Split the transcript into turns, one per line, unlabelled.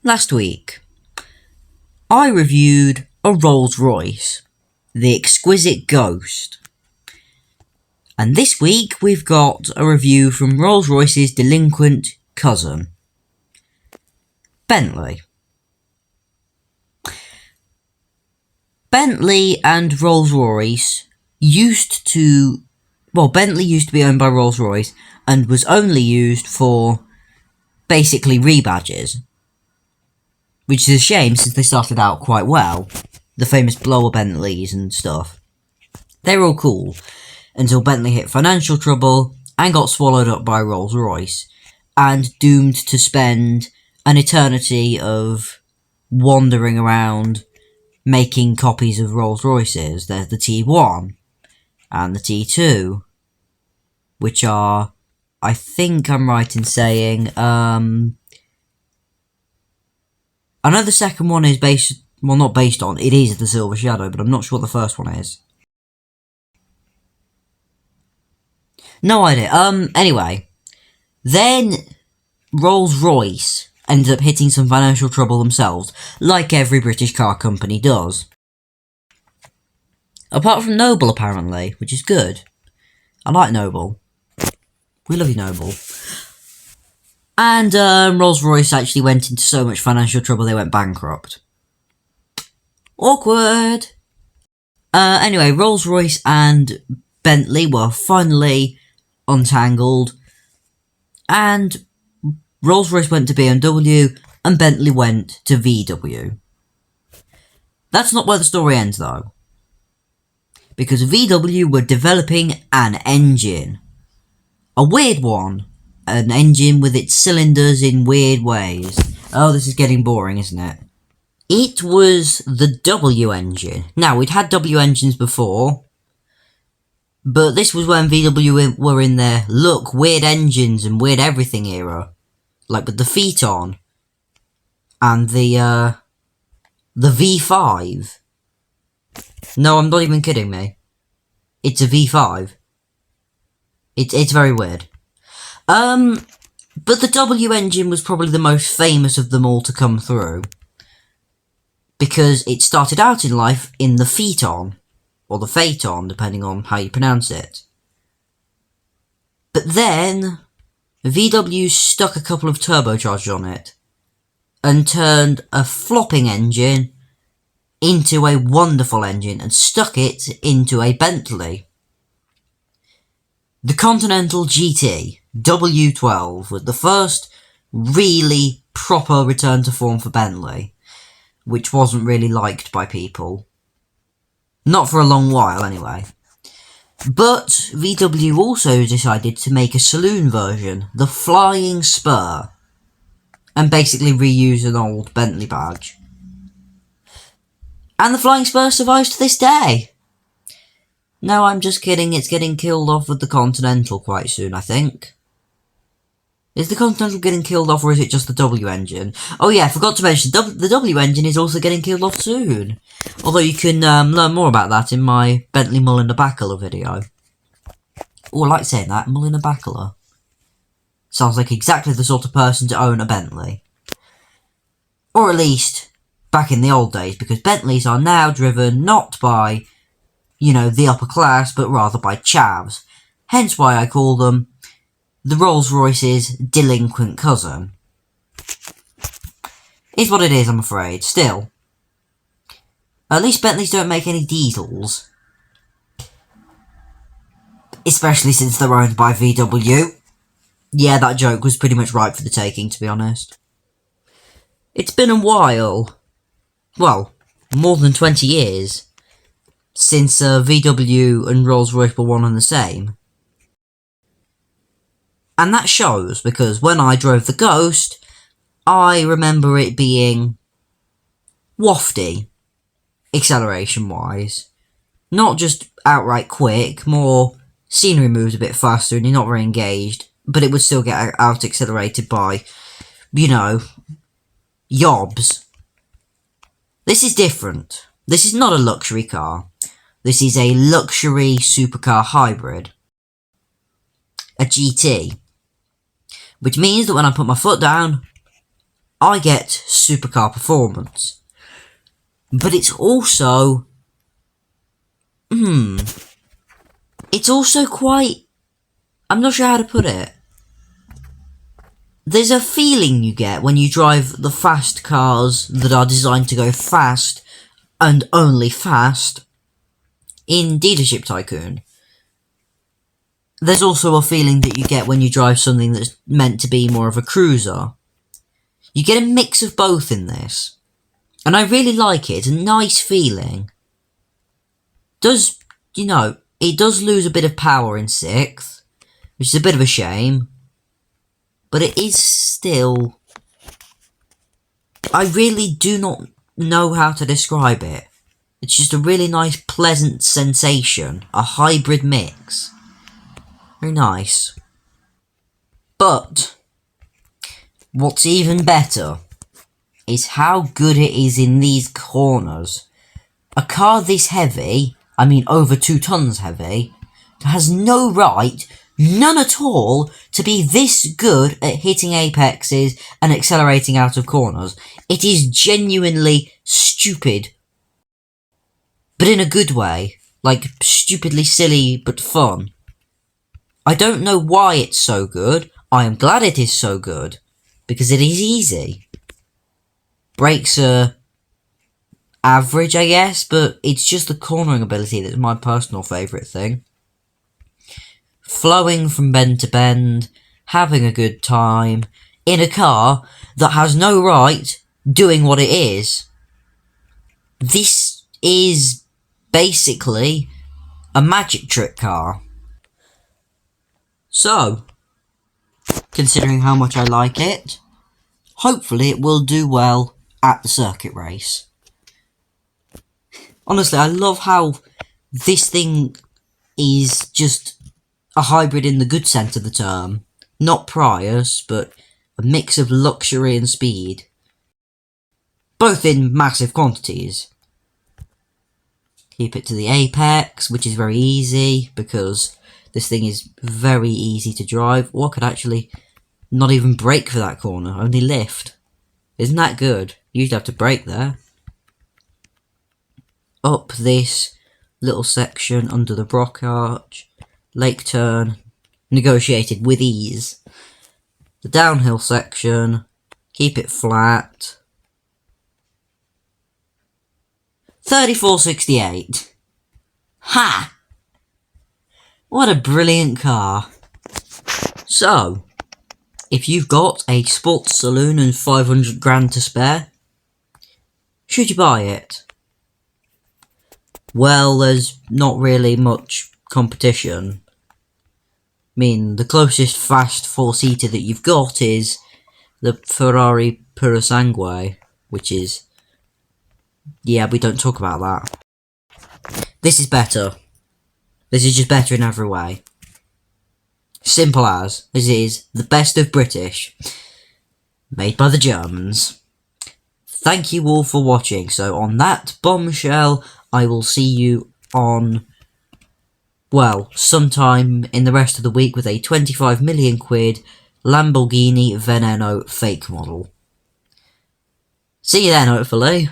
Last week, I reviewed a Rolls-Royce, the Exquisite Ghost. And this week, we've got a review from Rolls-Royce's delinquent cousin, Bentley. Bentley and Rolls-Royce Bentley used to be owned by Rolls-Royce and was only used for basically rebadges. Which is a shame since they started out quite well. The famous blower Bentleys and stuff. They were all cool until Bentley hit financial trouble and got swallowed up by Rolls-Royce and doomed to spend an eternity of wandering around making copies of Rolls-Royces. There's the T1 and the T2, which are, I think I'm right in saying, I know the second one is not based on, it is the Silver Shadow, but I'm not sure what the first one is. No idea. Anyway. Then, Rolls-Royce ended up hitting some financial trouble themselves, like every British car company does. Apart from Noble, apparently, which is good. I like Noble. We love you, Noble. And Rolls-Royce actually went into so much financial trouble they went bankrupt. Awkward! Anyway, Rolls-Royce and Bentley were finally untangled. And Rolls-Royce went to BMW and Bentley went to VW. That's not where the story ends though. Because VW were developing an engine. A weird one. An engine with its cylinders in weird ways. Oh, this is getting boring, isn't it? It was the W engine. Now, we'd had W engines before, but this was when VW were in their look, weird engines and weird everything era. Like with the Phaeton and the V5. No, I'm not even kidding me. It's a V5. It's very weird. But the W engine was probably the most famous of them all to come through. Because it started out in life in the Phaeton. Or the Phaeton, depending on how you pronounce it. But then, VW stuck a couple of turbochargers on it. And turned a flopping engine into a wonderful engine. And stuck it into a Bentley. The Continental GT W12 was the first really proper return to form for Bentley, which wasn't really liked by people. Not for a long while, anyway. But VW also decided to make a saloon version, the Flying Spur, and basically reuse an old Bentley badge. And the Flying Spur survives to this day. No, I'm just kidding, it's getting killed off with the Continental quite soon, I think. Is the Continental getting killed off, or is it just the W engine? Oh yeah, I forgot to mention, the W engine is also getting killed off soon. Although you can learn more about that in my Bentley Mulliner Bachelor video. Oh, I like saying that, Mulliner Bachelor. Sounds like exactly the sort of person to own a Bentley. Or at least, back in the old days, because Bentleys are now driven not by, you know, the upper class, but rather by chavs. Hence why I call them the Rolls-Royce's delinquent cousin. Is what it is, I'm afraid. Still. At least Bentleys don't make any diesels. Especially since they're owned by VW. Yeah, that joke was pretty much ripe for the taking, to be honest. It's been a while. Well, more than 20 years. Since VW and Rolls-Royce were one and the same. And that shows, because when I drove the Ghost, I remember it being wafty, acceleration-wise. Not just outright quick, more scenery moves a bit faster and you're not very engaged, but it would still get out-accelerated by, you know, yobs. This is different. This is not a luxury car. This is a luxury supercar hybrid. A GT. Which means that when I put my foot down, I get supercar performance. But it's also... It's also quite... I'm not sure how to put it. There's a feeling you get when you drive the fast cars that are designed to go fast, and only fast, in Dealership Tycoon. There's also a feeling that you get when you drive something that's meant to be more of a cruiser. You get a mix of both in this. And I really like it. It's a nice feeling. It does lose a bit of power in 6th, which is a bit of a shame. But it is still... I really do not know how to describe it. It's just a really nice, pleasant sensation. A hybrid mix. Very nice. But what's even better is how good it is in these corners. A car this heavy, I mean over 2 tons heavy, has no right, none at all, to be this good at hitting apexes and accelerating out of corners. It is genuinely stupid. But in a good way. Like, stupidly silly but fun. I don't know why it's so good. I am glad it is so good. Because it is easy. Brakes are average, I guess, but it's just the cornering ability that's my personal favourite thing. Flowing from bend to bend, having a good time, in a car that has no right doing what it is. This is basically a magic trick car. So, considering how much I like it, hopefully it will do well at the circuit race. Honestly, I love how this thing is just a hybrid in the good sense of the term. Not Prius, but a mix of luxury and speed. Both in massive quantities. Keep it to the apex, which is very easy, because this thing is very easy to drive. Or I could actually not even brake for that corner, only lift. Isn't that good? You usually have to brake there. Up this little section under the Brock Arch. Lake turn. Negotiated with ease. The downhill section. Keep it flat. 3468. Ha! What a brilliant car. So, if you've got a sports saloon and 500 grand to spare, should you buy it? Well, there's not really much competition. I mean, the closest fast 4-seater that you've got is the Ferrari Purosangue, which is... yeah, we don't talk about that. This is better. This is just better in every way. Simple as. This is the best of British. Made by the Germans. Thank you all for watching. So on that bombshell, I will see you on... well, sometime in the rest of the week with a 25 million quid Lamborghini Veneno fake model. See you then, hopefully.